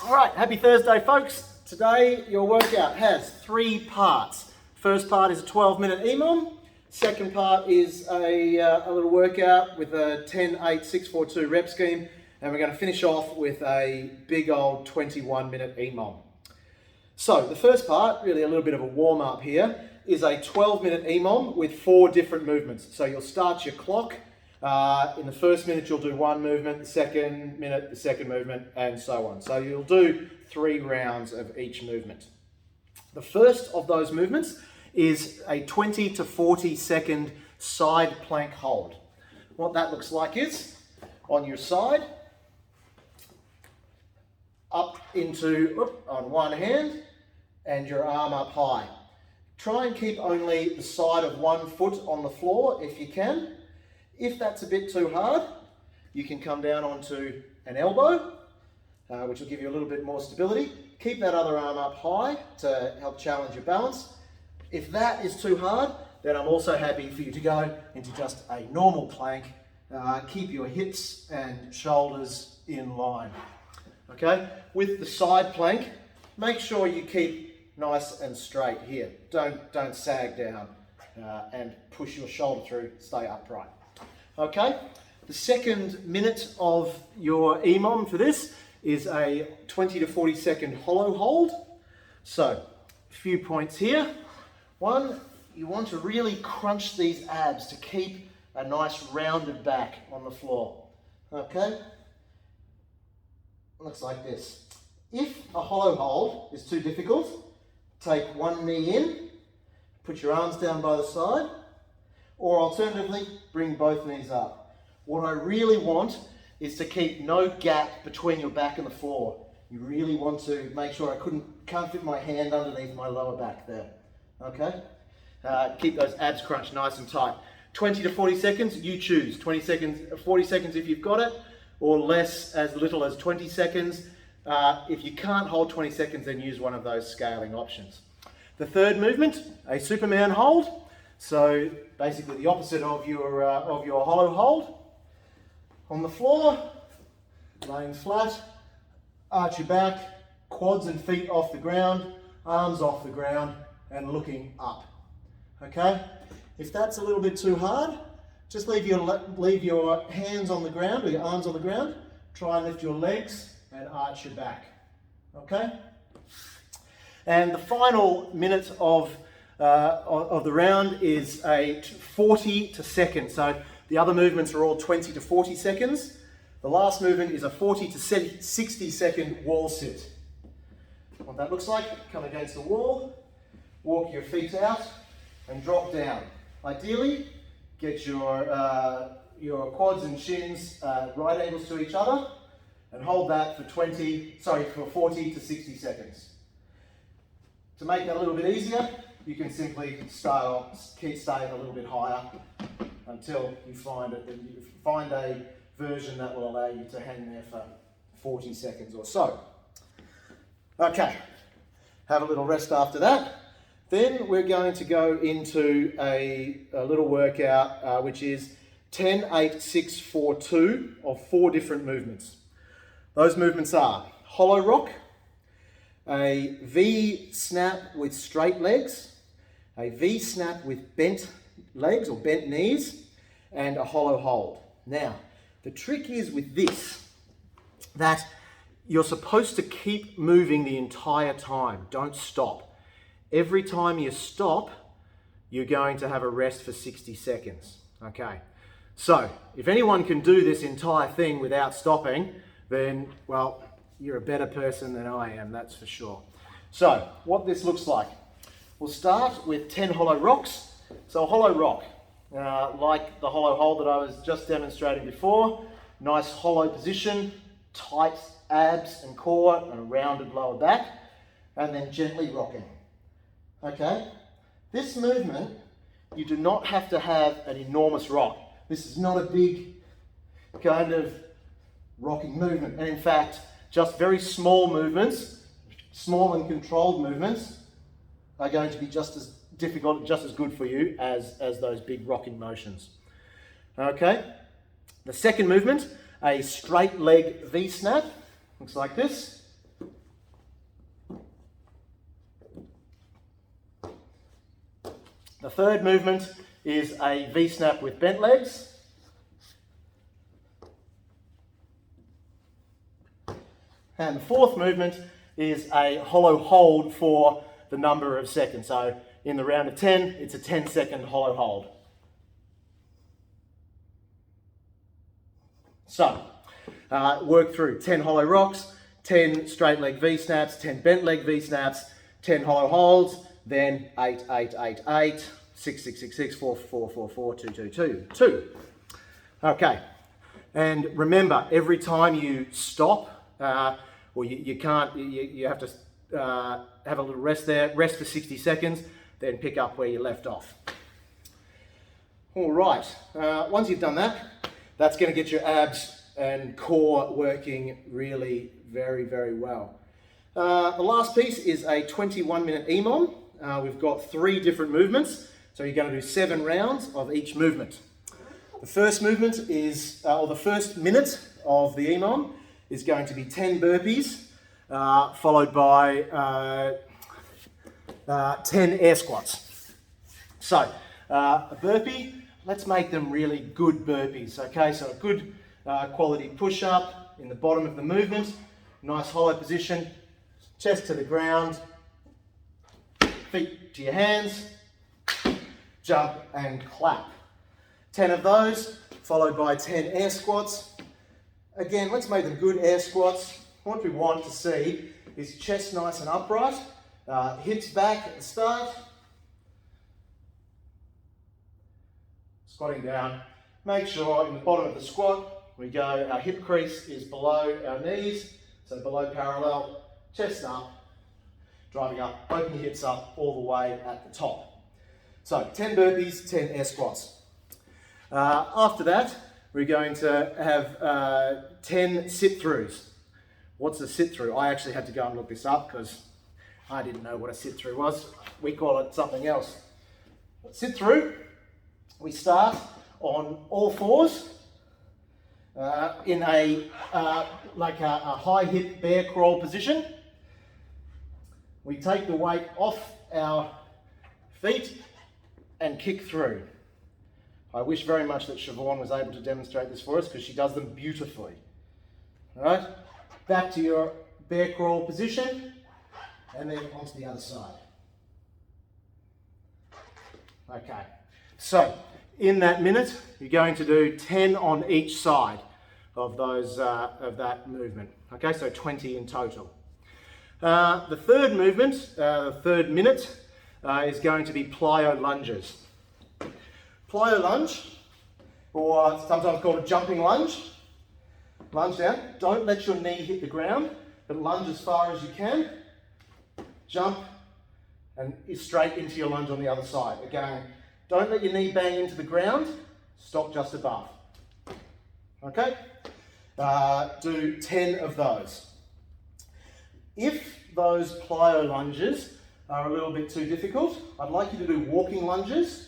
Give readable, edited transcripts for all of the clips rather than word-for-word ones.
All right, happy Thursday, folks. Today, your workout has 3 parts. First part is a 12-minute EMOM. Second part is a little workout with a 10-8-6-4-2 rep scheme. And we're going to finish off with a big old 21-minute EMOM. So the first part, really a little bit of a warm-up here, is a 12-minute EMOM with 4 different movements. So you'll start your clock. In the first minute, you'll do 1 movement, the second minute, the second movement, and so on. So you'll do 3 rounds of each movement. The first of those movements is a 20 to 40 second side plank hold. What that looks like is on your side, up into, on one hand, and your arm up high. Try and keep only the side of one foot on the floor if you can. If that's a bit too hard, you can come down onto an elbow, which will give you a little bit more stability. Keep that other arm up high to help challenge your balance. If that is too hard, then I'm also happy for you to go into just a normal plank. Keep your hips and shoulders in line. Okay? With the side plank, make sure you keep nice and straight here. Don't sag down and push your shoulder through, stay upright. Okay, the second minute of your EMOM for this is a 20 to 40 second hollow hold. So, a few points here. 1, you want to really crunch these abs to keep a nice rounded back on the floor. Okay, looks like this. If a hollow hold is too difficult, take one knee in, put your arms down by the side, or alternatively, bring both knees up. What I really want is to keep no gap between your back and the floor. You really want to make sure can't fit my hand underneath my lower back there. Okay? Keep those abs crunched nice and tight. 20 to 40 seconds, you choose. 20 seconds, 40 seconds if you've got it, or less, as little as 20 seconds. If you can't hold 20 seconds, then use one of those scaling options. The third movement, a Superman hold. So basically the opposite of your hollow hold. On the floor, laying flat, arch your back, quads and feet off the ground, arms off the ground, and looking up. Okay? If that's a little bit too hard, just leave your hands on the ground or your arms on the ground. Try and lift your legs and arch your back. Okay? And the final minute of the round is a 40 to second. So the other movements are all 20 to 40 seconds. The last movement is a 40 to 60 second wall sit. What that looks like, come against the wall, walk your feet out and drop down. Ideally, get your quads and shins right angles to each other and hold that for 40 to 60 seconds. To make that a little bit easier, you can simply keep staying a little bit higher until you find a version that will allow you to hang there for 40 seconds or so. Okay, have a little rest after that. Then we're going to go into a little workout which is 10-8-6-4-2 of 4 different movements. Those movements are hollow rock, a V snap with straight legs, a V snap with bent legs or bent knees, and a hollow hold. Now, the trick is with this, that you're supposed to keep moving the entire time. Don't stop. Every time you stop, you're going to have a rest for 60 seconds. Okay. So, if anyone can do this entire thing without stopping, then, well, you're a better person than I am, that's for sure. So, what this looks like. We'll start with 10 hollow rocks. So a hollow rock, like the hollow hold that I was just demonstrating before, nice hollow position, tight abs and core and a rounded lower back, and then gently rocking. Okay? This movement, you do not have to have an enormous rock. This is not a big kind of rocking movement. And in fact, just very small movements, small and controlled movements, are going to be just as difficult, just as good for you as those big rocking motions. Okay, the second movement, a straight leg V snap, looks like this. The third movement is a V-snap with bent legs. And the fourth movement is a hollow hold for the number of seconds. So in the round of 10, it's a 10-second hollow hold. So work through 10 hollow rocks, 10 straight leg V-snaps, 10 bent leg V-snaps, 10 hollow holds, then 8, 8, 8, 8, 6, 6, 6, 6, 4, 4, 4, 4, 2, 2, 2, 2. Okay, and remember, every time you stop, or you have to have a little rest there, rest for 60 seconds, then pick up where you left off. All right, once you've done that, that's going to get your abs and core working really very, very well. The last piece is a 21-minute EMOM. We've got 3 different movements, so you're going to do 7 rounds of each movement. The first movement is, or the first minute of the EMOM is going to be 10 burpees, followed by 10 air squats. So, a burpee, let's make them really good burpees, okay? So a good quality push-up in the bottom of the movement, nice hollow position, chest to the ground, feet to your hands, jump and clap. 10 of those, followed by 10 air squats. Again, let's make them good air squats. What we want to see is chest nice and upright, hips back at the start, squatting down. Make sure in the bottom of the squat, we go, our hip crease is below our knees, so below parallel, chest up, driving up, open your hips up all the way at the top. So 10 burpees, 10 air squats. After that, we're going to have 10 sit-throughs. What's a sit-through? I actually had to go and look this up because I didn't know what a sit-through was. We call it something else. Sit-through, we start on all fours in a high hip bear crawl position. We take the weight off our feet and kick through. I wish very much that Siobhan was able to demonstrate this for us because she does them beautifully. All right, back to your bear crawl position and then onto the other side. Okay, so in that minute, you're going to do 10 on each side of those of that movement. Okay, so 20 in total. The third movement, the third minute, is going to be plyo lunges. Plyo lunge, or sometimes called a jumping lunge. Lunge down. Don't let your knee hit the ground, but lunge as far as you can. Jump and straight into your lunge on the other side. Again, don't let your knee bang into the ground. Stop just above. Okay? Do 10 of those. If those plyo lunges are a little bit too difficult, I'd like you to do walking lunges.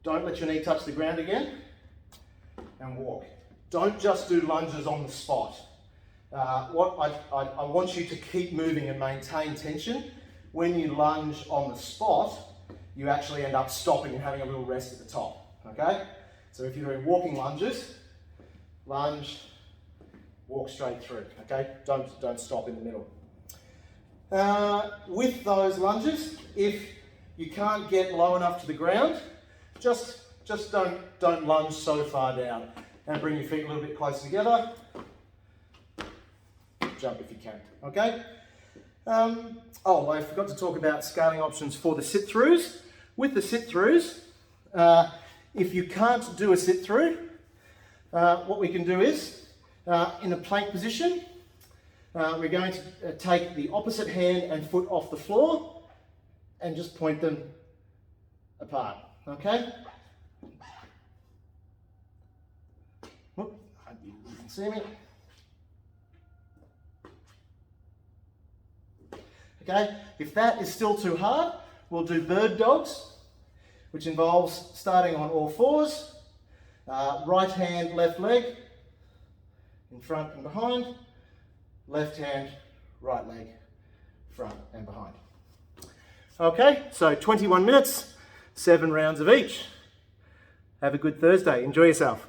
Don't let your knee touch the ground again, and walk. Don't just do lunges on the spot. I want you to keep moving and maintain tension. When you lunge on the spot, you actually end up stopping and having a little rest at the top, okay? So if you're doing walking lunges, lunge, walk straight through, okay? Don't stop in the middle. With those lunges, if you can't get low enough to the ground, just don't lunge so far down, and bring your feet a little bit closer together. Jump if you can, okay? I forgot to talk about scaling options for the sit-throughs. With the sit-throughs, if you can't do a sit-through, what we can do is, in a plank position, we're going to take the opposite hand and foot off the floor and just point them apart, okay? Whoop, hope you can see me. Okay, if that is still too hard, we'll do bird dogs, which involves starting on all fours, right hand, left leg, in front and behind, left hand, right leg, front and behind. Okay, so 21 minutes, 7 rounds of each. Have a good Thursday. Enjoy yourself.